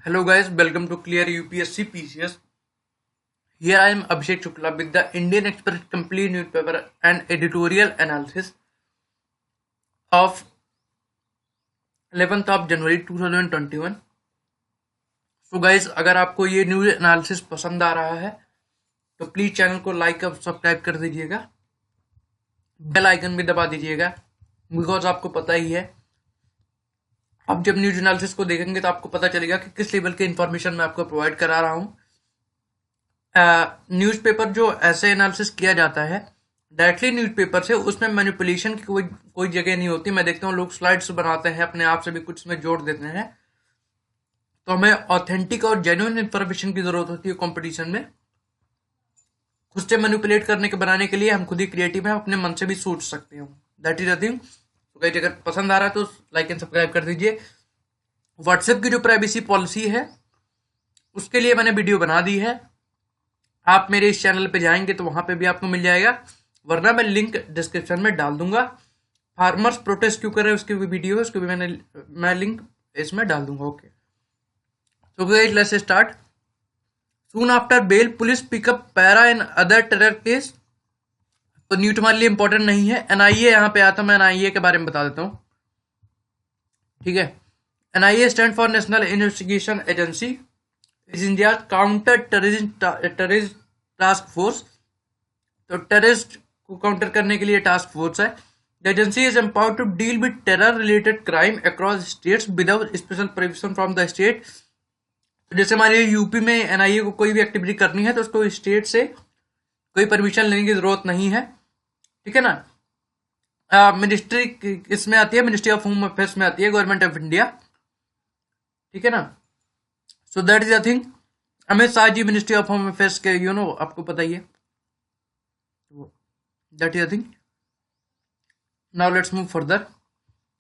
Hello guys, welcome to Clear UPSC PCS. Here I am Abhishek Shukla with the Indian Express complete newspaper and editorial analysis of 11th of January 2021. So guys, अगर आपको ये news analysis पसंद आ रहा है तो please channel को like और subscribe कर दीजिएगा, बेल आइकन भी दबा दीजिएगा, बिकॉज आपको पता ही है आप जब न्यूज एनालिसिस को देखेंगे तो आपको पता चलेगा कि किस लेवल के इंफॉर्मेशन मैं आपको प्रोवाइड करा रहा हूँ। न्यूज़पेपर जो ऐसे एनालिसिस किया जाता है डायरेक्टली न्यूज़पेपर से, उसमें मैनिपुलेशन की कोई जगह नहीं होती। मैं देखता हूँ लोग स्लाइड्स बनाते हैं, अपने आप से भी कुछ में जोड़ देते हैं, तो हमें ऑथेंटिक और जेन्युइन इंफॉर्मेशन की जरूरत होती है। कंपटीशन में खुद से मैनिपुलेट करने के बनाने के लिए हम खुद ही क्रिएटिव हैं, अपने मन से भी सोच सकते हैं। That is a thing. तो गाइस, अगर पसंद आ रहा है तो लाइक एंड सब्सक्राइब कर दीजिए। व्हाट्सएप की जो प्राइवेसी पॉलिसी है उसके लिए मैंने वीडियो बना दी है, आप मेरे इस चैनल पे जाएंगे तो वहां पे भी आपको मिल जाएगा, वरना मैं लिंक डिस्क्रिप्शन में डाल दूंगा। फार्मर्स प्रोटेस्ट क्यों कर रहे हैं उसकी भी वीडियो है, उसको भी मैं लिंक इसमें डाल दूंगा। Okay, so guys, let's start. Soon after bail, police pick up para and other terror case. तो न्यूज हमारे लिए इंपॉर्टेंट नहीं है। एनआईए यहाँ पे आता, मैं एनआईए के बारे में बता देता हूँ, ठीक है। NIA stands for National Investigation Agency, is India counter terrorism task force. तो टेररिस्ट को काउंटर करने के लिए टास्क फोर्स है। The agency is empowered to deal with terror related crime across states without special permission from the state. जैसे हमारे UP में NIA को कोई भी एक्टिविटी करनी है तो उसको स्टेट से कोई परमिशन लेने की जरूरत नहीं है, ठीक है ना। मिनिस्ट्री इसमें आती है, मिनिस्ट्री ऑफ होम अफेयर्स में आती है, गवर्नमेंट ऑफ इंडिया, ठीक है ना। So that is a thing. Amit Shah ji ministry of home affairs के आपको पता ही है। That is a thing. Now let's move further.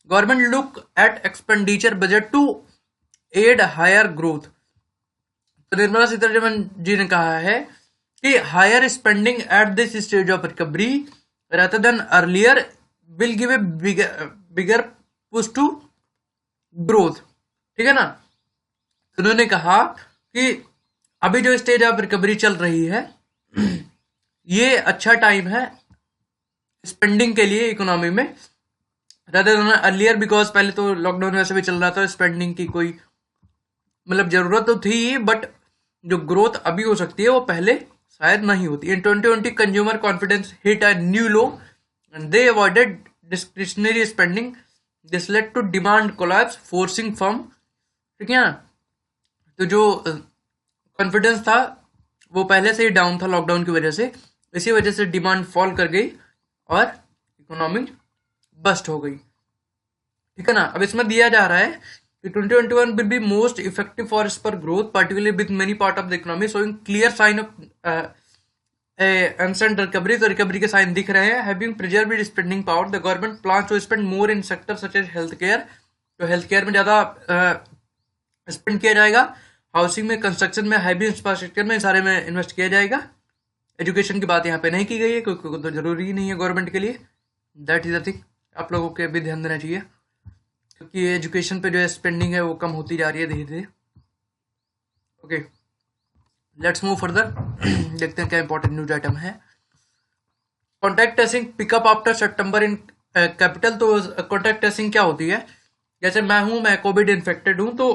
Government look at expenditure budget to aid higher growth. तो निर्मला सीतारमण जी ने कहा है कि higher spending at this stage of recovery rather than earlier will give a bigger push to growth, ठीक है ना। उन्होंने कहा कि अभी जो स्टेज ऑफ रिकवरी चल रही है ये अच्छा टाइम है स्पेंडिंग के लिए इकोनॉमी में, rather than earlier, बिकॉज पहले तो लॉकडाउन वैसे भी चल रहा था, स्पेंडिंग की कोई मतलब जरूरत तो थी, बट जो ग्रोथ अभी हो सकती है वो पहले शायद नहीं होती। In 2020 consumer confidence hit a new low and they avoided discretionary spending, this led to demand collapse forcing firm, ठीक है ना। तो जो कॉन्फिडेंस था वो पहले से ही डाउन था लॉकडाउन की वजह से, इसी वजह से डिमांड फॉल कर गई और इकोनॉमी बस्ट हो गई, ठीक है ना। अब इसमें दिया जा रहा है कि 2021 will be most effective for spur growth, particularly with many part of the economy showing clear sign of ancient recovery। तो रिकवरी के साइन दिख रहे हैं। Having preserved its spending power, the government plans to spend more in sectors such as healthcare। तो health care में ज्यादा spend किया जाएगा, हाउसिंग में, कंस्ट्रक्शन में, हैवी इंफ्रास्ट्रक्चर में, सारे में इन्वेस्ट किया जाएगा। एजुकेशन की बात यहाँ पे नहीं की गई है क्योंकि तो जरूरी ही नहीं है गवर्नमेंट के लिए। दैट इज द थिंग, आप लोगों के भी ध्यान देना चाहिए क्योंकि एजुकेशन पे जो है स्पेंडिंग है वो कम होती जा रही है धीरे धीरे। Okay, let's move further. देखते हैं क्या इंपॉर्टेंट न्यूज आइटम है। Contact tracing pickup after September in capital. तो कॉन्टैक्ट ट्रेसिंग क्या होती है, जैसे मैं कोविड इन्फेक्टेड हूं तो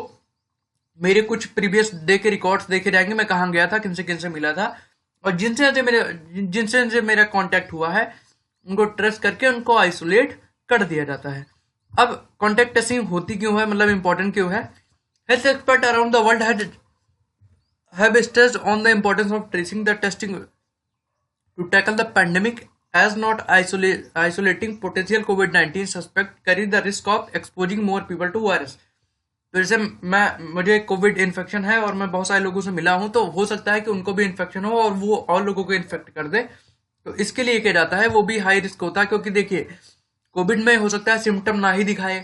मेरे कुछ प्रीवियस डे के रिकॉर्ड्स देखे जाएंगे, मैं कहाँ गया था, किनसे मिला था, और जिनसे मेरा कॉन्टैक्ट हुआ है उनको ट्रेस करके उनको आइसोलेट कर दिया जाता है। अब कॉन्टैक्ट ट्रेसिंग होती क्यों है, मतलब इंपॉर्टेंट क्यों है। Health expert around the world have stressed on the importance of tracing the testing to tackle the pandemic as not isolating potential COVID-19 suspect carry the risk of exposing more people to virus। तो जैसे मुझे Covid infection है और मैं बहुत सारे लोगों से मिला हूं, तो हो सकता है कि उनको भी इन्फेक्शन हो और वो और लोगों को इन्फेक्ट कर दे। तो इसके लिए किया जाता है, वो भी हाई रिस्क होता है क्योंकि देखिए कोविड में हो सकता है सिम्टम ना ही दिखाए,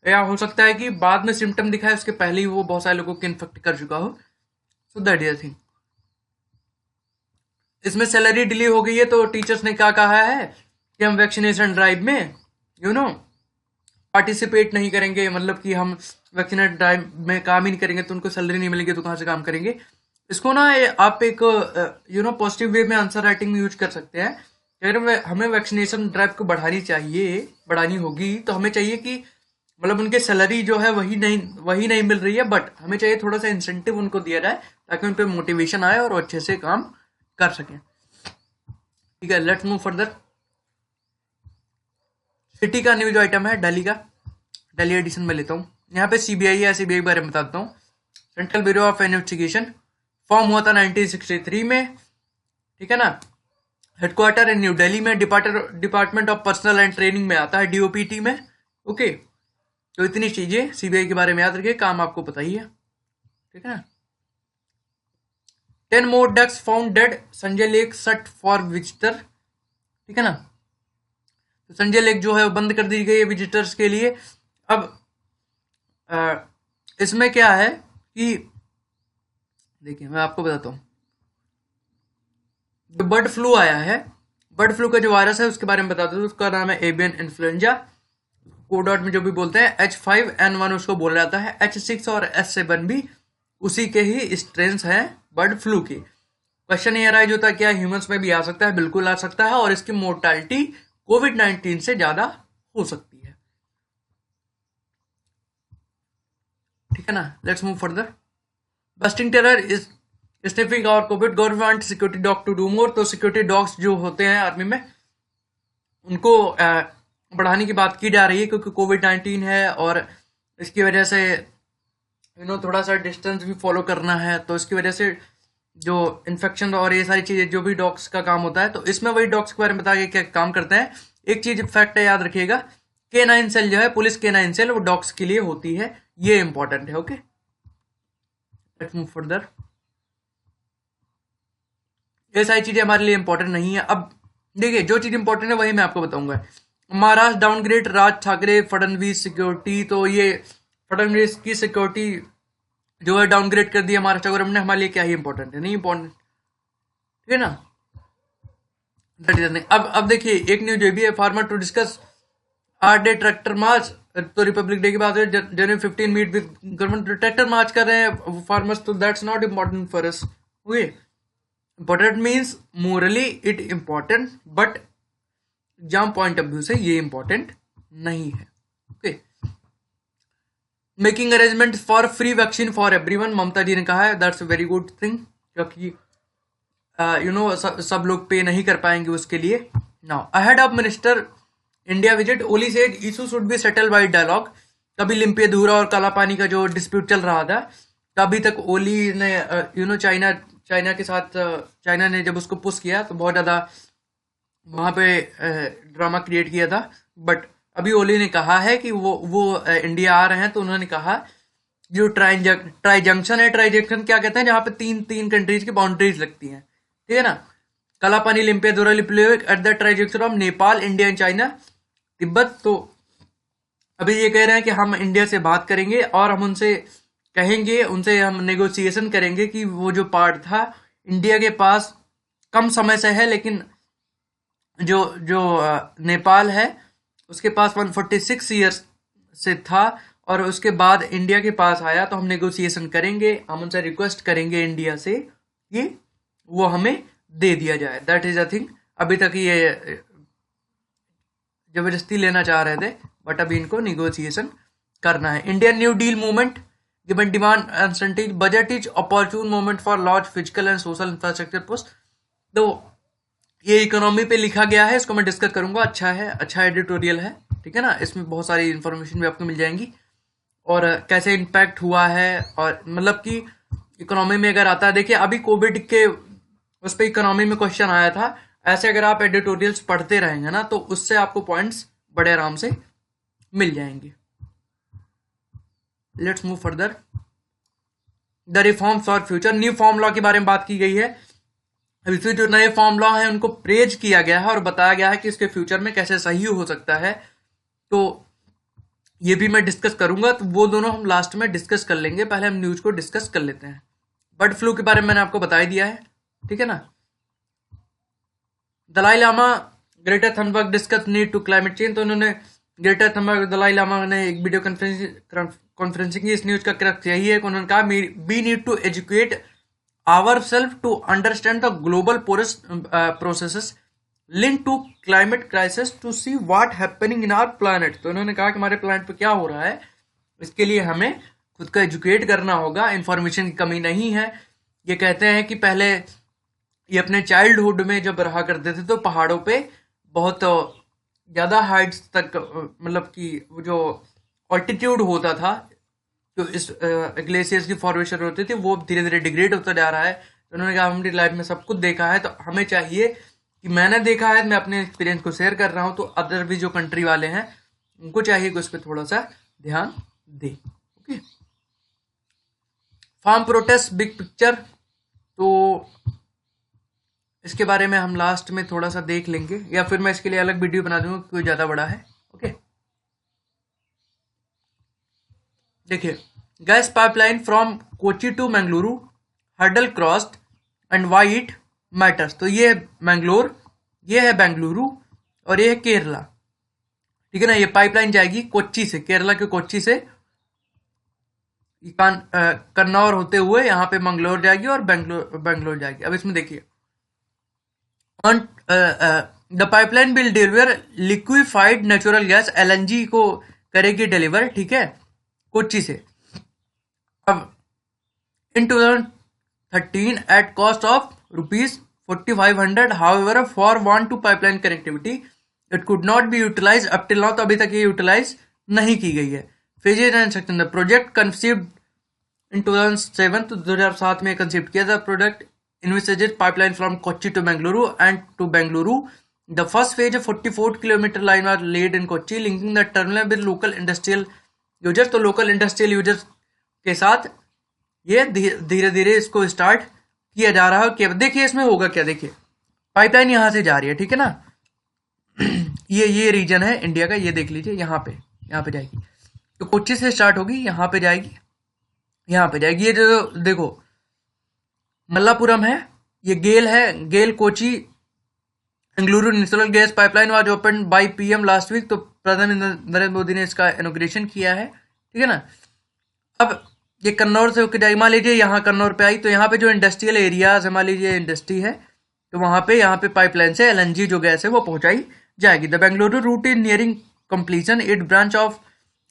या हो सकता है कि बाद में सिम्टम दिखाए, उसके पहले ही वो बहुत सारे लोगों को इन्फेक्ट कर चुका हो। सो दैट इज थिंग। इसमें सैलरी डिले हो गई है तो टीचर्स ने क्या कहा है कि हम वैक्सीनेशन ड्राइव में पार्टिसिपेट नहीं करेंगे, मतलब कि हम वैक्सीनेट ड्राइव में काम ही नहीं करेंगे तो उनको सैलरी नहीं मिलेगी तो कहाँ से काम करेंगे। इसको ना आप एक पॉजिटिव वे में आंसर राइटिंग में यूज कर सकते हैं। अगर हमें वैक्सीनेशन ड्राइव को बढ़ानी होगी तो हमें चाहिए कि मतलब उनके सैलरी जो है वही नहीं मिल रही है, बट हमें चाहिए थोड़ा सा इंसेंटिव उनको दिया जाए ताकि उन पर मोटिवेशन आए और वो अच्छे से काम कर सकें। ठीक है, लेट्स मूव फर्दर। सिटी का न्यूज आइटम है दिल्ली का, दिल्ली एडिशन में लेता हूँ। यहाँ पे सीबीआई है, सीबीआई के बारे में बताता हूँ। Central bureau of investigation form हुआ था 1963 में, ठीक है ना। हेडक्वार्टर है न्यू दिल्ली में, department of personal and training में आता है, डीओपीटी में। ओके, तो इतनी चीजें सीबीआई के बारे में याद रखिए, काम आपको पता ही है, ठीक है ना। 10 more ducks found dead, Sanjay lake shut for visitor, ठीक है ना। तो संजय लेक जो है वो बंद कर दी गई है विजिटर्स के लिए। अब इसमें क्या है कि देखिए मैं आपको बताता हूँ, जो बर्ड फ्लू आया है, बर्ड फ्लू का जो वायरस है उसके बारे में बताता हूँ। उसका नाम है एवियन इन्फ्लुएंजा, कोड में जो भी बोलते हैं H5N1 उसको बोला जाता है। H6 और H7 भी उसी के ही स्ट्रेन्स हैं बर्ड फ्लू के। क्वेश्चन ये राइज होता है क्या ह्यूमंस में भी आ सकता है? बिल्कुल आ सकता है, और इसकी मोर्टालिटी कोविड-19 से ज्यादा हो सकती है, ठीक है ना। Let's move further. Busting terror is sniffing और Covid, government security dog to do more. तो सिक्योरिटी डॉग्स जो होते हैं आर्मी में उनको बढ़ाने की बात की जा रही है, क्योंकि कोविड-19 है और इसकी वजह से थोड़ा सा डिस्टेंस भी फॉलो करना है, तो इसकी वजह से जो इन्फेक्शन और ये सारी चीजें जो भी डॉग्स का काम होता है, तो इसमें वही डॉग्स के बारे में बता के क्या काम करते हैं। एक चीज फैक्ट है, याद रखिएगा, K9 सेल जो है, पुलिस K9 सेल, वो डॉग्स के लिए होती है, ये इंपॉर्टेंट है। Okay, let's move further. ये सारी चीजें हमारे लिए इंपॉर्टेंट नहीं है। अब देखिए, जो चीज इंपॉर्टेंट है वही मैं आपको बताऊंगा। Maharashtra downgrade Raj Thackeray Fadnavis security. तो ये फडणवीस की सिक्योरिटी जो है डाउनग्रेड कर दिया महाराष्ट्र गवर्नमेंट ने। हमारे लिए क्या ही इंपॉर्टेंट है? नहीं इंपॉर्टेंट, ठीक है ना। दैट इज नहीं। अब देखिए, एक न्यूज ये भी है, farmer to discuss R day tractor march. तो रिपब्लिक डे की बात है, January 15 meet with government, tractor march कर रहे हैं फार्मर्स, तो that's not important for us. Okay, important means morally it important, but exam point of view से ये इम्पोर्टेंट नहीं है। Okay, making arrangement for free vaccine for everyone, Mamata ji ने कहा है, that's a very good thing, क्योंकि सब लोग पे नहीं कर पाएंगे उसके लिए। Now ahead of minister India visit, Oli said issue should be settled by dialogue. कभी लिम्पियदुरा और काला पानी का जो डिस्प्यूट चल रहा था, तभी तक ओली ने चाइना के साथ, चाइना ने जब उसको पुश किया तो बहुत ज्यादा वहां पे ड्रामा क्रिएट किया था। बट अभी ओली ने कहा है कि वो इंडिया आ रहे हैं, तो उन्होंने कहा जो ट्राई जंक्शन है, ट्राई जंक्शन क्या कहते हैं, जहां पे तीन कंट्रीज की बाउंड्रीज लगती हैं, ठीक है ना। Kalapani Limpiyadhura Lipulekh at the tri junction of Nepal India and China Tibet. तो अभी ये कह रहे हैं कि हम इंडिया से बात करेंगे और हम उनसे कहेंगे, उनसे हम नेगोशिएशन करेंगे कि वो जो पार्ट था इंडिया के पास कम समय से है, लेकिन जो जो नेपाल है उसके पास 146 ईयर्स से था, और उसके बाद इंडिया के पास आया, तो हम नेगोशिएशन करेंगे, हम उनसे रिक्वेस्ट करेंगे इंडिया से कि वो हमें दे दिया जाए। That is a thing. अभी तक ये जबरदस्ती लेना चाह रहे थे, बट अभी इनको नेगोशिएशन करना है। Indian new deal movement given demand uncertainty, budget is opportune moment for large physical and social infrastructure post. तो ये इकोनॉमी पे लिखा गया है, इसको मैं डिस्कस करूंगा। अच्छा है, अच्छा एडिटोरियल है, ठीक है ना। इसमें बहुत सारी इंफॉर्मेशन भी आपको मिल जाएंगी, और कैसे इम्पैक्ट हुआ है, और मतलब कि इकोनॉमी में अगर आता है, देखिए अभी कोविड के उस पर इकोनॉमी में क्वेश्चन आया था। ऐसे अगर आप एडिटोरियल्स पढ़ते रहेंगे ना, तो उससे आपको पॉइंट्स बड़े आराम से मिल जाएंगे। Let's move further. The reforms for future, new form law के बारे में बात की गई है। इसमें जो नए फॉर्म लॉ है उनको प्रेज किया गया है और बताया गया है कि इसके फ्यूचर में कैसे सही हो सकता है। तो ये भी मैं डिस्कस करूंगा, तो वो दोनों हम लास्ट में डिस्कस कर लेंगे। पहले हम न्यूज को डिस्कस कर लेते हैं। बर्ड फ्लू के बारे में मैंने आपको बता ही दिया है, ठीक है ना। Dalai Lama Greta Thunberg discuss need to climate change. तो उन्होंने ग्रेटर थंबरबर्ग दलाई लामा ने एक वीडियो कॉन्फ्रेंसिंग की। इस न्यूज का क्रक्स यही है कि उन्होंने कहा we need to educate ourselves to understand the global processes linked to climate crisis to see what happening in our planet। तो उन्होंने कहा कि हमारे प्लानट पे क्या हो रहा है, इसके लिए हमें खुद को एजुकेट करना होगा। इंफॉर्मेशन की कमी नहीं है। ये कहते हैं कि पहले ये अपने चाइल्डहुड में जब रहा करते थे तो पहाड़ों पे बहुत ज़्यादा हाइट्स तक, मतलब कि जो ऑल्टीट्यूड होता था, जो इस ग्लेशियर्स की फॉर्मेशन होती थी, वो धीरे धीरे डिग्रेड होता जा रहा है। तो उन्होंने कहा हमारी लाइफ में सब कुछ देखा है, तो हमें चाहिए कि मैंने देखा है, मैं अपने एक्सपीरियंस को शेयर कर रहा हूँ, तो अदर भी जो कंट्री वाले हैं उनको चाहिए कि उस पर थोड़ा सा ध्यान दे। Okay, farm protest big picture, तो इसके बारे में हम लास्ट में थोड़ा सा देख लेंगे, या फिर मैं इसके लिए अलग वीडियो बना दूंगा क्योंकि ज़्यादा बड़ा है। ओके, देखिए, gas pipeline from Kochi to Mangaluru, hurdle crossed and why it matters. तो ये है मैंगलोर, ये है बेंगलुरु और ये है केरला, ठीक है ना। ये पाइपलाइन जाएगी कोच्चि से, केरला के कोच्चि से कन्नौर होते हुए यहाँ पे मंगलोर जाएगी और बेंगलोर जाएगी। अब इसमें देखिए, on the pipeline will deliver liquefied natural gas, LNG को करेगी डिलीवर, ठीक है, कोच्चि से। अब in 2013 at cost of ₹4500, however for want to pipeline connectivity it could not be utilise up till now. तो अभी तक ये यूटिलाइज नहीं की गई है। Phases and section, the project conceived in 2007, तो 2007 में कंसीव किया था project. Envisaged pipeline from Kochi to Bengaluru and to Bengaluru. The first phase 44 kilometre line are laid in Kochi linking the terminal with local industrial users. तो local industrial users के साथ ये धीरे धीरे इसको स्टार्ट किया जा रहा है। कि देखिए इसमें होगा क्या, देखिए पाइपलाइन यहाँ से जा रही है, ठीक है ना। ये रीजन है इंडिया का, ये देख लीजिए, यहाँ पे जाएगी, तो कोच्चि से स्टार्ट होगी, यहाँ पे जाएगी, यहाँ पे जाएगी। ये जो देखो मल्लापुरम है, ये गेल है, GAIL Kochi Bengaluru natural gas pipeline was open by PM last week. तो प्रधानमंत्री नरेंद्र मोदी ने इसका इनॉग्रेशन किया है, ठीक है ना। अब ये कन्नौर से होकर जाएगी, मान लीजिए यहाँ कन्नौर पे आई, तो यहाँ पे जो इंडस्ट्रियल एरियाज है, मान लीजिए इंडस्ट्री है, तो वहाँ पे पाइपलाइन से एलएनजी जो गैस है वो पहुंचाई जाएगी। The Bengaluru route is nearing completion, it branch off,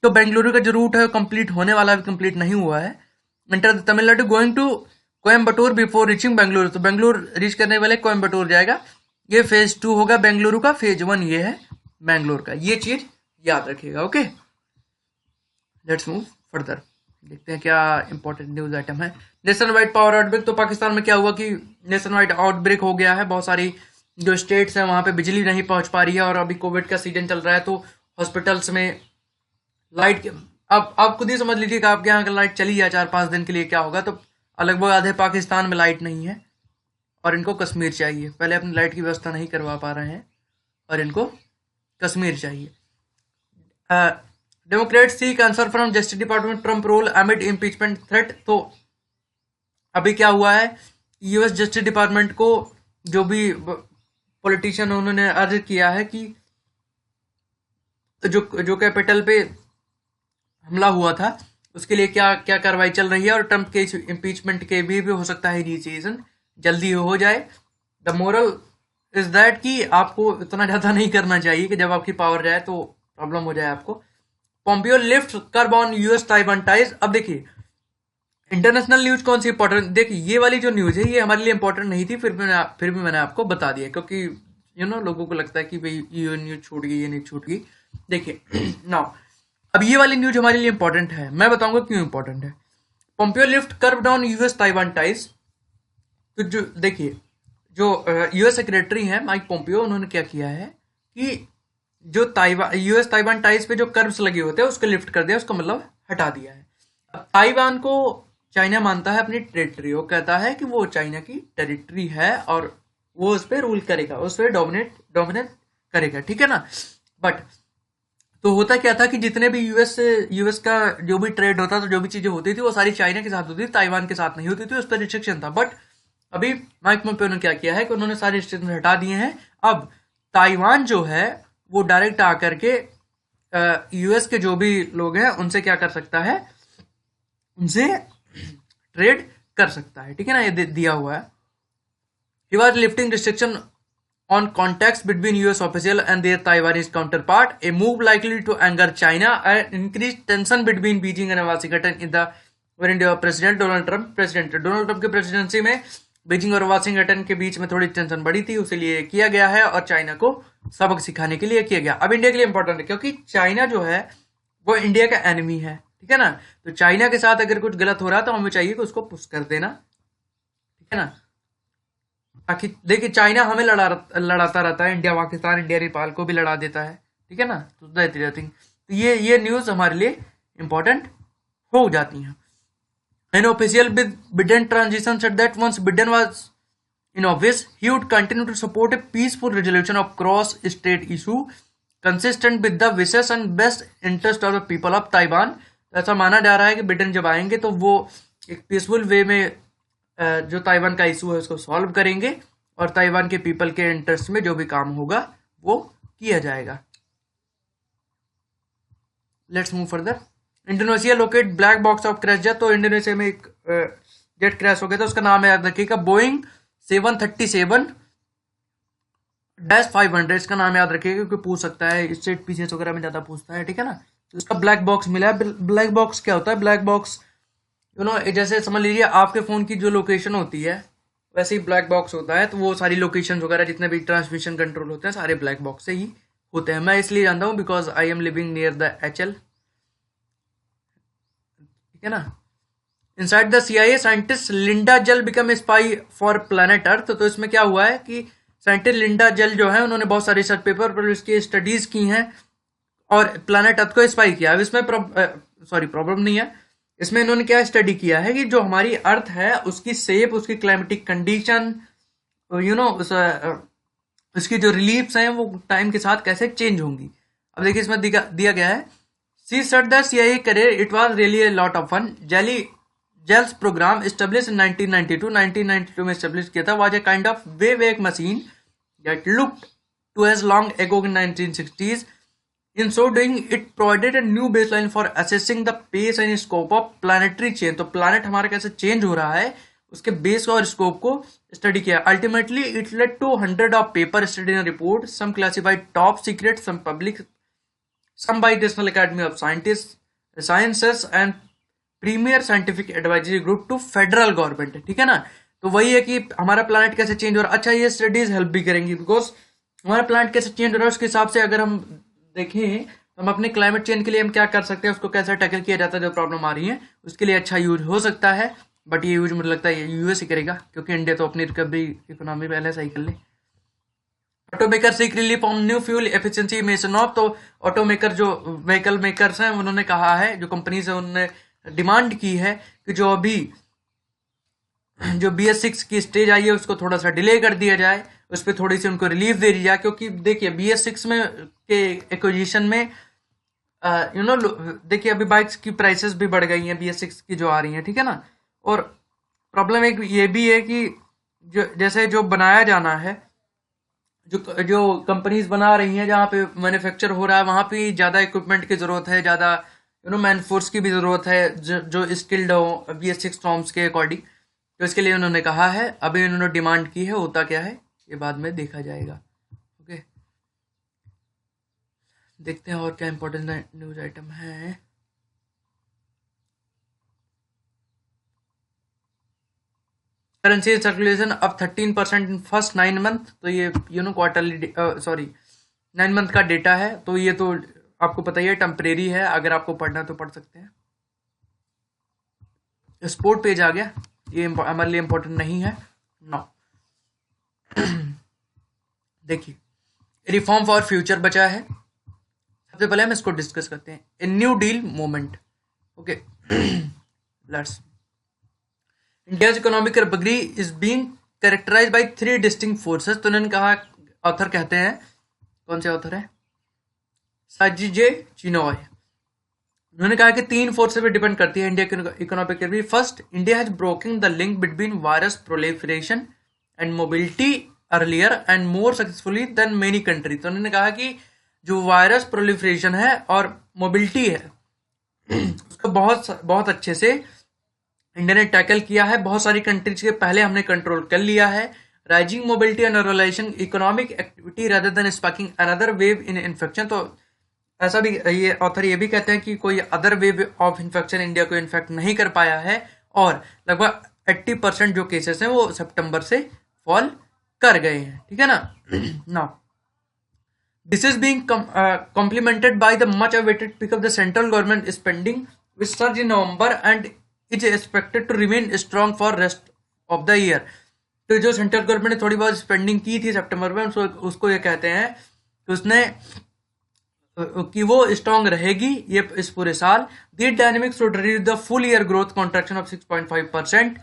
तो बेंगलुरु का जो रूट है कंप्लीट होने वाला, भी कंप्लीट नहीं हुआ है। Enter Tamil Nadu going to Coimbatore before reaching Bengaluru, तो बेंगलुरु रीच करने वाले कोयम्बटूर जाएगा। ये फेज 2 होगा बेंगलुरु का, फेज 1 ये है बेंगलोर का। ये चीज याद रखिएगा। ओके, लेट्स मूव फर्दर, देखते हैं क्या इंपॉर्टेंट न्यूज आइटम है। नेशन वाइड पावर आउटब्रेक, तो पाकिस्तान में क्या हुआ कि नेशन वाइड आउटब्रेक हो गया है। बहुत सारी जो स्टेट्स हैं वहां पे बिजली नहीं पहुंच पा रही है, और अभी कोविड का सीजन चल रहा है, तो हॉस्पिटल्स में लाइट, अब आप खुद ही समझ लीजिए कि आपके यहाँ लाइट चली जाए 4-5 दिन के लिए क्या होगा। तो लगभग आधे पाकिस्तान में लाइट नहीं है, और इनको कश्मीर चाहिए। पहले अपनी लाइट की व्यवस्था नहीं करवा पा रहे हैं, और इनको कश्मीर चाहिए। Democrats seek answer from justice department, Trump role amid impeachment threat. तो अभी क्या हुआ है, यूएस जस्टिस डिपार्टमेंट को जो भी पॉलिटिशियन उन्होंने अर्ज किया है कि जो कैपिटल पे हमला हुआ था उसके लिए क्या क्या कार्रवाई चल रही है, और ट्रम्प के इम्पीचमेंट के भी हो सकता है इनिशिएशन जल्दी हो जाए। द मोरल इज दैट कि आपको इतना ज्यादा नहीं करना चाहिए कि जब आपकी पावर जाए तो प्रॉब्लम हो जाए आपको। Pompeo lift curb on US Taiwan ties. अब देखिए इंटरनेशनल न्यूज कौन सी इंपॉर्टेंट, देखिए ये वाली जो न्यूज है ये हमारे लिए इंपॉर्टेंट नहीं थी, फिर भी मैंने आपको बता दिया, क्योंकि लोगों को लगता है कि भाई ये न्यूज छूट गई, ये न्यूज छूट गई। देखिए नाउ अब ये वाली न्यूज हमारे लिए इंपॉर्टेंट है, मैं बताऊंगा क्यों इंपॉर्टेंट है। Pompeo lift curb down US Taiwan ties. तो जो देखिए जो यूएस सेक्रेटरी हैं माइक पोम्पियो, उन्होंने क्या किया है कि जो यूएस ताइवान टाइज पे जो कर्व्स लगे होते हैं उसको लिफ्ट कर दिया, उसको मतलब हटा दिया है। अब ताइवान को चाइना मानता है अपनी टेरिटरी, वो कहता है कि वो चाइना की टेरिटरी है और वो उस पर रूल करेगा, उस पर डोमिनेट करेगा, ठीक है ना। बट तो होता क्या था कि जितने भी यूएस का जो भी ट्रेड होता था, जो भी चीजें होती थी, वो सारी चाइना के साथ होती थी, ताइवान के साथ नहीं होती थी, उस पर रिस्ट्रिक्शन था। बट अभी माइक पोम्पियो ने क्या किया है कि उन्होंने सारे रिस्ट्रिक्शन हटा दिए हैं। अब ताइवान जो है वो डायरेक्ट आकर के यूएस के जो भी लोग हैं उनसे क्या कर सकता है, उनसे ट्रेड कर सकता है, ठीक है ना, ये दिया हुआ है. He was lifting restriction on contacts between US official and their Taiwanese counterpart, a move likely to anger China and increase tension between Beijing and Washington in the when President Donald Trump Donald Trump के presidency में Beijing और Washington के बीच में थोड़ी tension बढ़ी थी, उसी लिए किया गया है और चाइना को सबक सिखाने के लिए किया गया. अब इंडिया के लिए इंपॉर्टेंट है क्योंकि चाइना जो है वो इंडिया का एनिमी है, ठीक है ना. तो चाइना के साथ अगर कुछ गलत हो रहा है तो हमें चाहिए कि उसको पुश कर देना, ठीक है ना. ताकि देखिए चाइना हमें लड़ाता रहता है, इंडिया पाकिस्तान, इंडिया नेपाल को भी लड़ा देता है, ठीक है ना. तो दैट इज थिंग. तो ये न्यूज हमारे लिए इंपॉर्टेंट हो जाती हैं. An official with Biden transition said that once Biden was in office, he would continue to support a peaceful resolution of cross-state issue consistent with the wishes and best interest of the people of Taiwan. तो ऐसा माना जा रहा है कि Biden जब आएंगे तो वो एक पीसफुल वे में जो ताइवान का इशू है उसको सॉल्व करेंगे और ताइवान के पीपल के इंटरेस्ट में जो भी काम होगा वो किया जाएगा. Let's move further. Indonesia locate black box of crash jet. तो इंडोनेशिया में एक जेट क्रैश हो गया था, उसका नाम याद रखिएगा बोइंग 737-500. इसका नाम याद रखिएगा क्योंकि पूछ सकता है, इससे पीसीएस वगैरह में ज्यादा पूछता है, ठीक है ना. तो इसका ब्लैक बॉक्स मिला है. ब्लैक बॉक्स क्या होता है? ब्लैक बॉक्स जैसे समझ लीजिए आपके फोन की जो लोकेशन होती है वैसे ही ब्लैक बॉक्स होता है. तो वो सारी लोकेशन वगैरह जितने भी ट्रांसमिशन कंट्रोल होते हैं सारे ब्लैक बॉक्स से ही होते हैं. मैं इसलिए जानता हूँ because I am living near the HL, है ना. Inside the CIA scientist Linda Zall become a spy for planet earth. तो इसमें क्या हुआ है कि साइंटिस्ट लिंडा जेल जो है उन्होंने बहुत सारे रिसर्च पेपर पर इसकी स्टडीज की हैं और प्लैनेट अर्थ को स्पाई किया. अब इसमें प्रॉब्लम नहीं है. इसमें इन्होंने क्या स्टडी किया है कि जो हमारी अर्थ है उसकी शेप, उसकी क्लाइमेटिक कंडीशन, उसकी जो रिलीफ्स हैं वो टाइम के साथ कैसे चेंज होंगी. अब देखिए इसमें दिया गया है. She said the CIA career, it was really a lot of fun. JELS program established in 1992. 1992 में establish किया था. Was a kind of wayback machine that looked to as long ago in 1960s. In so doing, it provided a new baseline for assessing the pace and scope of planetary change. तो planet हमारा कैसे change हो रहा है उसके base और scope को study किया. Ultimately, it led to hundred of paper study and report. Some classified top secret, some public, some by National Academy of Sciences and Premier Scientific Advisory Group to Federal Government. ठीक है ना. तो वही है कि हमारा planet कैसे change हो रहा है. अच्छा ये स्टडीज हेल्प भी करेंगी बिकॉज हमारा प्लानट कैसे चेंज हो रहा है उसके हिसाब से अगर हम देखें हम अपने क्लाइमेट चेंज के लिए हम क्या कर सकते हैं, उसको कैसे टैकल किया जाता है, जो प्रॉब्लम आ रही है उसके लिए अच्छा यूज हो सकता है. बट ये यूज मुझे लगता है यूएस ही करेगा क्योंकि इंडिया तो अपनी रिकवरी इकोनॉमी पहले सही कर ले. Automaker seek relief on new fuel efficiency emission of. तो ऑटोमेकर जो व्हीकल मेकर्स हैं उन्होंने कहा है, जो कंपनीज है उन्होंने डिमांड की है कि जो अभी जो BS6 की स्टेज आई है उसको थोड़ा सा डिले कर दिया जाए, उस पर थोड़ी सी उनको रिलीफ दे दी जाए. क्योंकि देखिए BS6 में के एक्विजिशन में देखिए अभी बाइक्स की प्राइसेस भी बढ़ गई हैं BS6 की जो आ रही हैं, ठीक है ना. और प्रॉब्लम एक ये भी है कि जैसे जो बनाया जाना है, जो कंपनीज बना रही हैं जहाँ पे मैन्युफैक्चर हो रहा है वहाँ पे ज़्यादा इक्विपमेंट की ज़रूरत है, ज़्यादा मैन फोर्स की भी ज़रूरत है जो स्किल्ड हो BS6 नॉर्म्स के अकॉर्डिंग. तो इसके लिए उन्होंने कहा है, अभी उन्होंने डिमांड की है, होता क्या है ये बाद में देखा जाएगा. ओके देखते हैं और क्या इंपॉर्टेंट न्यूज आइटम है. करेंसी सर्कुलेशन अब 13% इन फर्स्ट 9 मंथ. तो ये क्वार्टरली 9 मंथ का डेटा है. तो ये तो आपको पता ही है टेम्परेरी है, अगर आपको पढ़ना तो पढ़ सकते हैं. स्पोर्ट पेज आ गया, ये हमारे लिए इंपॉर्टेंट नहीं है. नो देखिए रिफॉर्म फॉर फ्यूचर बचा है. सबसे पहले हम इसको डिस्कस करते हैं. A new deal movement. Okay let's. India's economic recovery is being characterized by 3 distinct forces. तो उन्होंने कहा, ऑथर कहते हैं, कौन से ऑथर है, साजिजे चिनॉय. उन्होंने कहा कि 3 फोर्स पे डिपेंड करती है इंडिया की economic recovery. First, India has broken the link between virus proliferation and mobility earlier and more successfully than many country. तो उन्होंने कहा कि जो वायरस प्रोलिफरेशन है और मोबिलिटी है उसको बहुत बहुत अच्छे से इंडिया ने टैकल किया है। बहुत सारी कंट्रीज के पहले हमने कंट्रोल कर लिया है। Rising mobility and relation economic activity rather than sparking another wave in infection. तो ऐसा भी ये ऑथर ये भी कहते हैं कि कोई other wave of infection India को इन्फेक्ट नहीं कर पाया है और लगभग 80% जो केसेस हैं वो सितंबर से फॉल कर गए हैं। ठीक है ना। Now this is being complemented by the much awaited pick of the central government spending which surged in November and is expected to remain strong for rest of the year। तो जो central government ने थोड़ी बहुत spending की थी सितंबर में उसको ये कहते हैं कि उसने कि वो स्ट्रांग रहेगी ये इस पूरे साल। The dynamics would reach the full year growth contraction of 6.5%,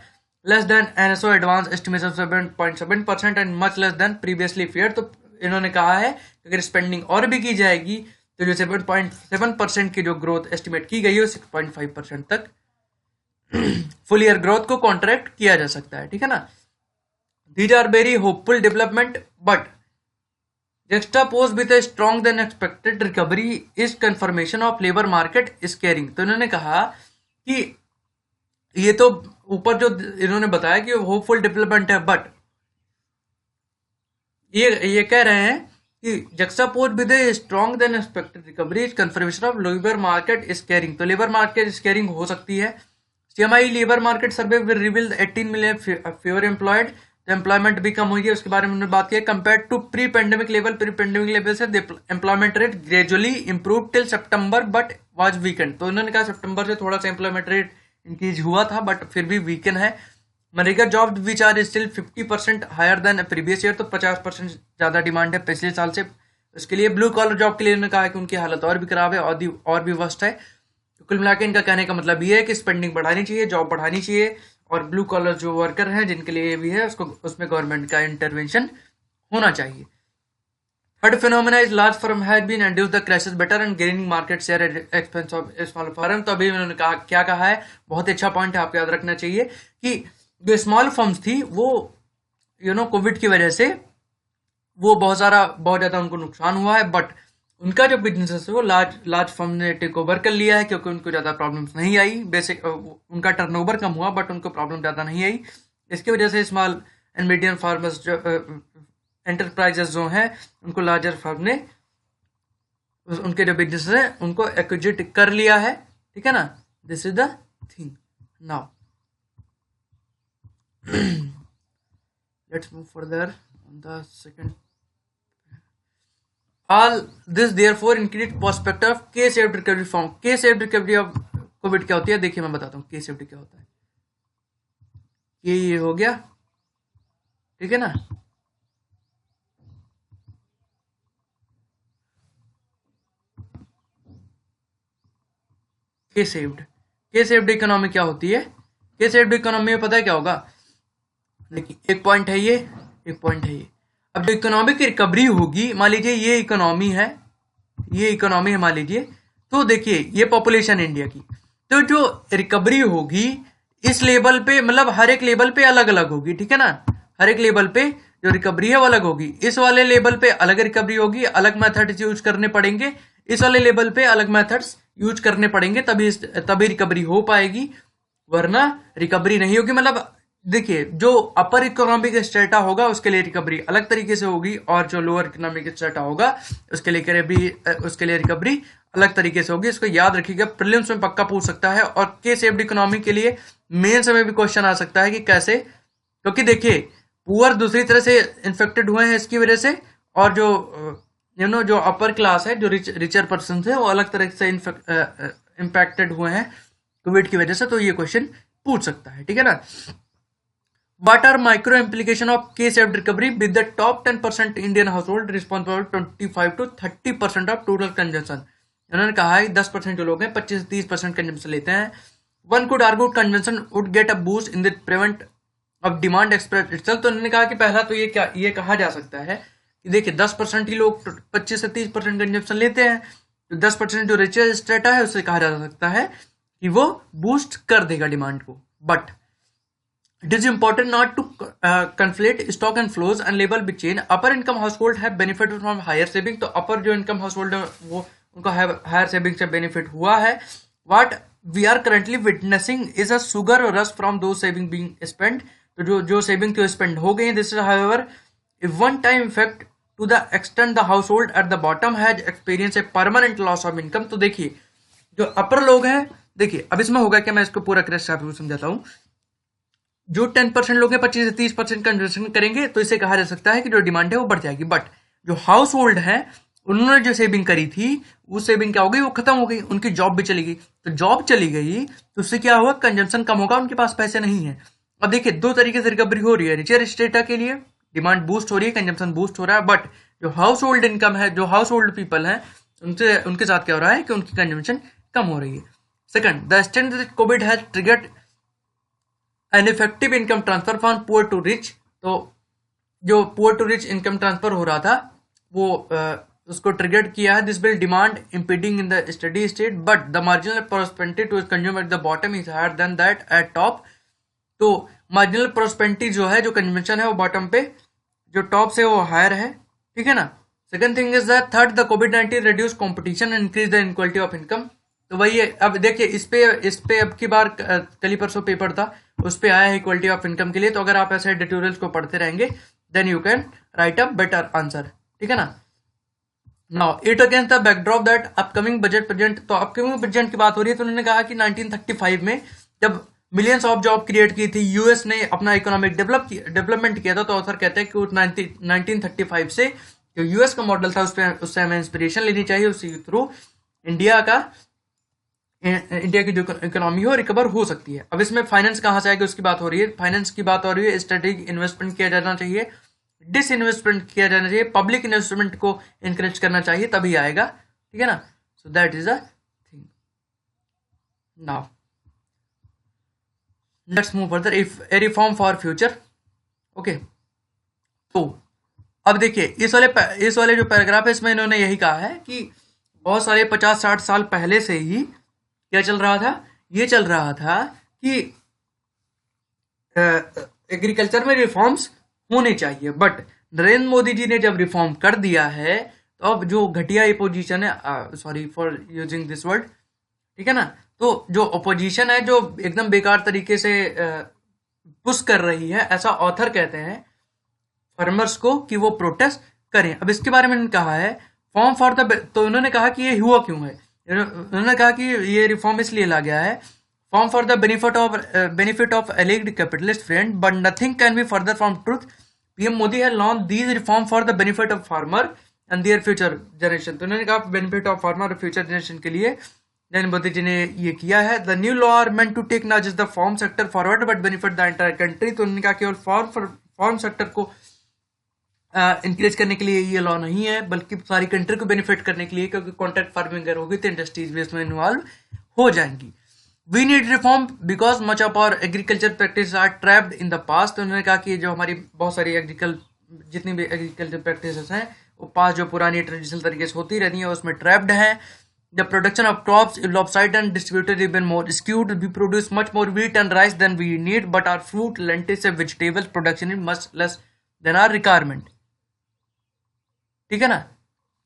less than NSO advance estimation of 7.7% and much less than previously feared. तो इन्होंने कहा है कि अगर स्पेंडिंग और भी की जाएगी तो जो 7.7% की जो ग्रोथ एस्टिमेट की गई है 6.5% तक फुल ईयर ग्रोथ को कॉन्ट्रैक्ट किया जा सकता है। ठीक है ना। These are very hopeful development but juxtaposed with a strong than expected recovery is confirmation of labor market scaring। तो इन्होंने कहा कि ये तो ऊपर जो इन्होंने बताया कि होपफुल डेवलपमेंट है बट ये कह रहे हैं कि juxtaposed with a strong than expected recovery is confirmation of labor market scaring। तो लेबर मार्केट स्केयरिंग हो सकती है। CMI labour market survey will reveal 18 million fewer employed। तो एम्प्लॉयमेंट भी कम हुई है उसके बारे में हमने बात की। Compare to pre pandemic level से employment rate gradually improve till September but was weakened. तो उन्होंने कहा सितंबर से थोड़ा सा एम्प्लॉयमेंट रेट इंक्रीज हुआ था बट फिर भी वीकेंड है। MNREGA job which are still 50% higher than previous year. तो 50% ज्यादा डिमांड है पिछले साल से। उसके लिए ब्लू कॉलर जॉब के लिए उन्होंने कहा कि उनकी हालत और भी खराब है और भी वर्स्ट है। तो कुल मिलाकर इनका कहने का मतलब ये है कि स्पेंडिंग बढ़ानी चाहिए, जॉब बढ़ानी चाहिए और ब्लू कॉलर जो वर्कर हैं जिनके लिए भी है उसको उसमें गवर्नमेंट का इंटरवेंशन होना चाहिए। Third phenomena is large firm has been endured the crisis better and gaining market share at expense of small firm. तो अभी उन्होंने कहा क्या कहा है, बहुत अच्छा पॉइंट है, आपको याद रखना चाहिए कि जो स्मॉल फर्म्स थी वो कोविड की वजह से वो बहुत ज्यादा उनको नुकसान हुआ है बट उनका जो बिजनेस है वो लार्ज फर्म ने टेक ओवर कर लिया है क्योंकि उनको ज्यादा प्रॉब्लम्स नहीं आई। बेसिक उनका टर्नओवर कम हुआ बट उनको प्रॉब्लम ज्यादा नहीं आई। इसकी वजह से स्मॉल एंड मीडियम फार्मर्स जो एंटरप्राइजेस जो हैं उनको लार्जर फर्म ने उनके जो बिजनेस है उनको एक्विजिट कर लिया है। ठीक है ना। This is the thing. Now let's move further on the second. All this therefore increased prospect of K-shaped recovery form। K-shaped recovery of Covid क्या होती है देखिए मैं बताता हूँ K-shaped क्या होता है। ये हो गया। ठीक है ना। K-shaped इकोनॉमी क्या होती है। K-shaped इकोनॉमी में पता है क्या होगा। देखिए एक पॉइंट है ये, एक पॉइंट है ये। अब जो इकोनॉमिक रिकवरी होगी, मान लीजिए ये इकोनॉमी है मान लीजिए। तो देखिए ये पॉपुलेशन इंडिया की, तो जो रिकवरी होगी इस लेवल पे मतलब हर एक लेवल पे अलग अलग होगी। ठीक है ना। हर एक लेवल पे जो रिकवरी है वो अलग होगी। इस वाले लेवल पे अलग रिकवरी होगी, अलग मेथड्स यूज करने पड़ेंगे। इस वाले लेवल पे अलग मेथड्स यूज करने पड़ेंगे तभी रिकवरी हो पाएगी, वरना रिकवरी नहीं होगी। मतलब देखिए जो अपर इकोनॉमिक स्टेटा होगा उसके लिए रिकवरी अलग तरीके से होगी और जो लोअर इकोनॉमिक स्टेटा होगा उसके लिए रिकवरी अलग तरीके से होगी। इसको याद रखिएगा, प्रीलिम्स में पक्का पूछ सकता है और K-shaped इकोनॉमी के लिए मेंस में भी क्वेश्चन आ सकता है कि कैसे, क्योंकि देखिए पुअर दूसरी तरह से इन्फेक्टेड हुए हैं इसकी वजह से और जो जो अपर क्लास है, जो रिचर पर्सन है वो अलग तरह से इम्पैक्टेड हुए हैं कोविड की वजह से। तो ये क्वेश्चन पूछ सकता है। ठीक है ना। What are micro implication of K-shaped recovery with the top 10% Indian household responsible 25 to 30% of total consumption। इन्होंने कहा है 10% जो लोग हैं 25 से 30% कंजम्पशन लेते हैं। One could argue consumption would get a boost in the prevent of demand express itself। तो उन्होंने कहा कि पहला तो ये कहा जा सकता है कि देखिए 10% ही लोग 25 से 30% कंजम्पशन लेते हैं, तो 10% जो रिचर स्टेटा है उससे कहा जा सकता है कि वो बूस्ट कर देगा डिमांड को। But It is important not to conflate stock and flows and label big chain. Upper income household have benefited from higher saving. तो upper जो income household है वो उनको higher saving से benefit हुआ है. What we are currently witnessing is a sugar rush from those saving being spent. तो जो saving थी spend हो गई. This is however a one-time effect to the extent the household at the bottom has experienced a permanent loss of income. तो देखिए जो अपर लोग हैं, देखिए अब इसमें होगा कि मैं इसको पूरा क्रैश आपको समझाता हूँ. जो 10% लोग हैं 25 से 30% कंजम्पशन करेंगे तो इसे कहा जा सकता है कि जो डिमांड है वो बढ़ जाएगी. बट जो हाउस होल्ड है उन्होंने जो सेविंग करी थी वो सेविंग क्या हो गई, वो खत्म हो गई. उनकी जॉब भी चली गई. तो जॉब चली गई तो उससे क्या हुआ, कंजम्पशन कम होगा, उनके पास पैसे नहीं है. अब देखिए दो तरीके से रिकवरी हो रही है. रिचर स्टेटा के लिए डिमांड बूस्ट हो रही है, कंजम्पशन बूस्ट हो रहा है. बट जो हाउस होल्ड इनकम है, जो हाउस होल्ड पीपल है, उनके साथ क्या हो रहा है कि उनकी कंजम्पशन कम हो रही है. Second, the extent that Covid has triggered an effective income transfer from poor to rich. तो जो poor to rich income transfer हो रहा था वो उसको ट्रिगर किया है. This will demand impeding in the study state but the marginal prosperity to consume at the bottom is higher than that at top. तो मार्जिनल प्रोस्पेरिटी जो है, जो कंजम्पशन है वो बॉटम पे, जो टॉप से वो हायर है. ठीक है ना. Second thing is that third, the covid reduce competition and increase the inequality of income. तो वही है. अब देखिए इस पे अब की बार कल ही परसों पेपर था, उस पे आया है इक्वलिटी ऑफ इनकम के लिए. तो अगर आप ऐसे ट्यूटोरियल्स को पढ़ते रहेंगे then you can write a better answer. ठीक है ना. Now it against the backdrop that upcoming budget present. तो अपकमिंग बजट की बात हो रही है. तो उन्होंने कहा कि 1935 में जब मिलियंस ऑफ जॉब क्रिएट की थी, यूएस ने अपना इकोनॉमिक डेवलपमेंट किया था. तो ऑथर कहते हैं कि 1935 से जो यूएस का मॉडल था उससे हमें इंस्पिरेशन लेनी चाहिए. उसी थ्रू इंडिया की जो इकोनॉमी हो रिकवर हो सकती है. अब इसमें फाइनेंस कहाँ से आएगा उसकी बात हो रही है. फाइनेंस की बात हो रही है. स्ट्रेटेजिक इन्वेस्टमेंट किया जाना चाहिए, डिसइन्वेस्टमेंट किया जाना चाहिए, पब्लिक इन्वेस्टमेंट को इनकरेज करना चाहिए, तभी आएगा. ठीक है ना. So that is a thing. Now let's move further. If A reform for future. Okay. तो अब देखिए इस वाले जो पैराग्राफ है इसमें इन्होंने यही कहा है कि बहुत सारे 50-60 साल पहले से ही क्या चल रहा था, ये चल रहा था कि एग्रीकल्चर में रिफॉर्म्स होने चाहिए. बट नरेंद्र मोदी जी ने जब रिफॉर्म कर दिया है तो अब जो घटिया अपोजिशन है, sorry for using this word, ठीक है ना. तो जो अपोजिशन है जो एकदम बेकार तरीके से पुश कर रही है, ऐसा ऑथर कहते हैं फार्मर्स को कि वो प्रोटेस्ट करें. अब इसके बारे में इन्होंने कहा है फॉर्म फॉर द. तो इन्होंने कहा कि ये हुआ क्यों है. उन्होंने कहा कि ये रिफॉर्म इसलिए ला गया है form for the benefit of alleged capitalist friend but nothing can be further from truth. PM Modi has launch these reform for the benefit of farmer and their future generation. तो उन्होंने कहा बेनिफिट ऑफ फार्मर और future generation के लिए नरेंद्र मोदी जी ने ये किया है. The new law are meant to take not just the farm sector forward but benefit the entire country. तो उन्होंने कहा केवल फार्म सेक्टर को इंक्रीज करने के लिए ये लॉ नहीं है बल्कि सारी कंट्री को बेनिफिट करने के लिए, क्योंकि कॉन्ट्रैक्ट फार्मिंग अगर होगी तो इंडस्ट्रीज भी इसमें इन्वॉल्व हो जाएंगी. We need reform because much of our agriculture practice are trapped in the past. तो उन्होंने कहा कि जो हमारी बहुत सारी जितनी भी एग्रीकल्चर प्रैक्टिस हैं वो पास जो पुरानी ट्रेडिशनल तरीके से होती रहती है उसमें ट्रैप्ड है. The production of crops is lopsided and distributed even more skewed. We produce much more wheat and rice than we need but our fruit lentils and vegetables production is much less than our requirement. ठीक है ना.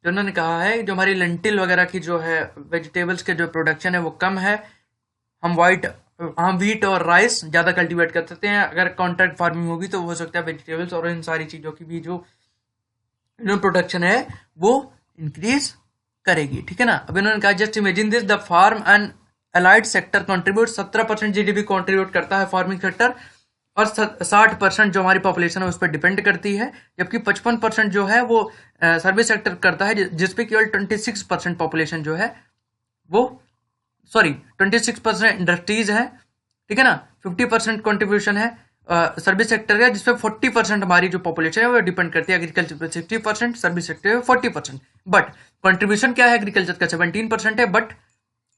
जो उन्होंने कहा है जो हमारी lentil वगैरह की जो है वेजिटेबल्स के जो प्रोडक्शन है वो कम है. हम व्हीट और राइस ज़्यादा कल्टीवेट कर सकते हैं. अगर कॉन्ट्रैक्ट फार्मिंग होगी तो हो सकता है वेजिटेबल्स और इन सारी चीज़ों की भी जो प्रोडक्शन है वो इंक्रीज करेगी. ठीक है ना. अब इन्होंने कहा just imagine this the farm and allied sector contribute 17% GDP contribute करता है फार्मिंग सेक्टर और 60% जो हमारी पॉपुलेशन है उस पर डिपेंड करती है, जबकि 55% जो है वो सर्विस सेक्टर करता है जिसपे केवल 26% पॉपुलेशन जो है वो 26% इंडस्ट्रीज है. ठीक है ना. 50% कॉन्ट्रीब्यूशन है सर्विस सेक्टर का जिसपे 40% हमारी जो पॉपुलेशन है वो डिपेंड करती है. एग्रीकल्चर पे 60%, सर्विस सेक्टर पे 40%. बट कॉन्ट्रीब्यूशन क्या है एग्रीकल्चर का 17% है बट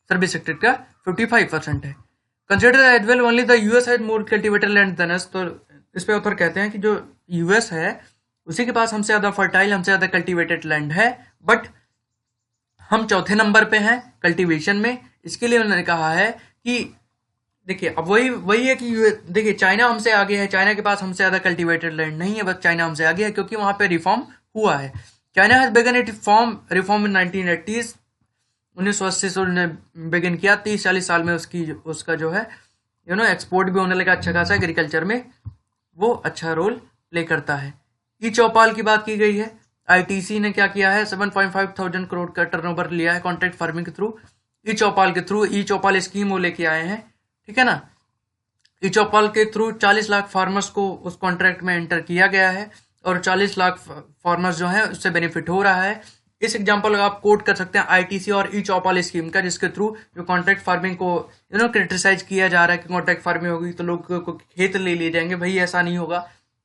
सर्विस सेक्टर का 55% है. Consider as well only the US has more cultivated land than us. तो इस पे ऑथर कहते हैं कि जो यूएस है उसी के पास हमसे ज़्यादा फर्टाइल, हमसे ज़्यादा कल्टीवेटेड लैंड है बट हम चौथे नंबर पे हैं कल्टीवेशन में. इसके लिए उन्होंने कहा है कि देखिए अब वही वही है कि देखिए चाइना हमसे आगे है, चाइना के पास हमसे ज़्यादा कल्टीवेटेड लैंड नहीं है, बस चाइना हमसे आगे है क्योंकि वहाँ पे रिफॉर्म हुआ है। China has begin it reform in 1980s, 1980 से उन्होंने बिगिन किया। 30-40 साल में उसका जो है एक्सपोर्ट भी होने लगा अच्छा खासा एग्रीकल्चर में, वो अच्छा रोल प्ले करता है। ई चौपाल की बात की गई है। आईटीसी ने क्या किया है, 7.5 थाउजेंड करोड़ का टर्नओवर लिया है कॉन्ट्रैक्ट फार्मिंग के थ्रू। ई चौपाल के थ्रू ई चौपाल स्कीम वो लेके आए हैं, ठीक है ना। ई चौपाल के थ्रू 40 लाख फार्मर्स को उस कॉन्ट्रैक्ट में एंटर किया गया है और 40 लाख फार्मर्स जो है उससे बेनिफिट हो रहा है। इस एग्जांपल आप कोट कर सकते हैं आईटीसी और ई चौपाल स्कीम का, जिसके थ्रू जो कॉन्ट्रैक्ट फार्मिंग को क्रिटिसाइज किया जा रहा है कि कॉन्ट्रैक्ट फार्मिंग होगी तो लोग को खेत ले लिए जाएंगे। भाई ऐसा नहीं होगा,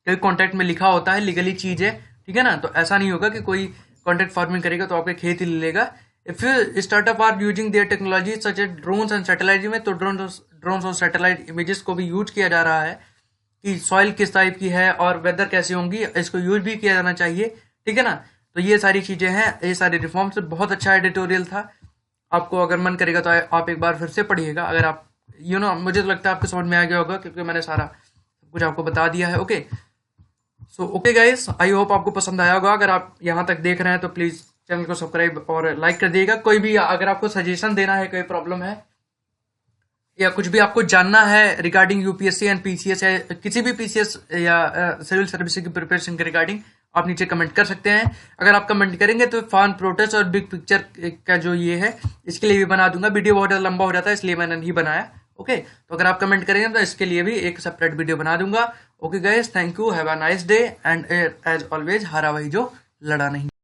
क्योंकि कॉन्ट्रैक्ट में लिखा होता है, लीगली चीज है, ठीक है ना। तो ऐसा नहीं होगा कि कोई कॉन्ट्रैक्ट फार्मिंग करेगा तो आपके खेत ही ले लेगा। If startup are using their technology such as drones and satellite में, तो ड्रोन्स और सैटेलाइट इमेजेस को भी यूज किया जा रहा है कि सॉइल किस टाइप की है और वेदर कैसी होंगी, इसको यूज भी किया जाना चाहिए, ठीक है ना। तो ये सारी चीजें हैं, ये सारी रिफॉर्म्स। बहुत अच्छा एडिटोरियल था, आपको अगर मन करेगा तो आप एक बार फिर से पढ़िएगा। अगर आप मुझे तो लगता है आपको समझ में आ गया होगा क्योंकि मैंने सारा कुछ आपको बता दिया है। Okay so okay guys, I hope आपको पसंद आया होगा। अगर आप यहाँ तक देख रहे हैं तो प्लीज चैनल को सब्सक्राइब और लाइक कर दिएगा। कोई भी अगर आपको सजेशन देना है, कोई प्रॉब्लम है या कुछ भी आपको जानना है रिगार्डिंग यूपीएससी एंड पीसीएस या किसी भी पीसीएस या सिविल सर्विस की प्रिपरेशन के रिगार्डिंग, आप नीचे कमेंट कर सकते हैं। अगर आप कमेंट करेंगे तो फार्म प्रोटेस्ट और बिग पिक्चर का जो ये है इसके लिए भी बना दूंगा। वीडियो बहुत ज़्यादा लंबा हो जाता है इसलिए मैंने नहीं बनाया। ओके तो अगर आप कमेंट करेंगे तो इसके लिए भी एक सेपरेट वीडियो बना दूंगा। Okay guys, thank you, have a nice day and as always हारा वही जो लड़ा नहीं।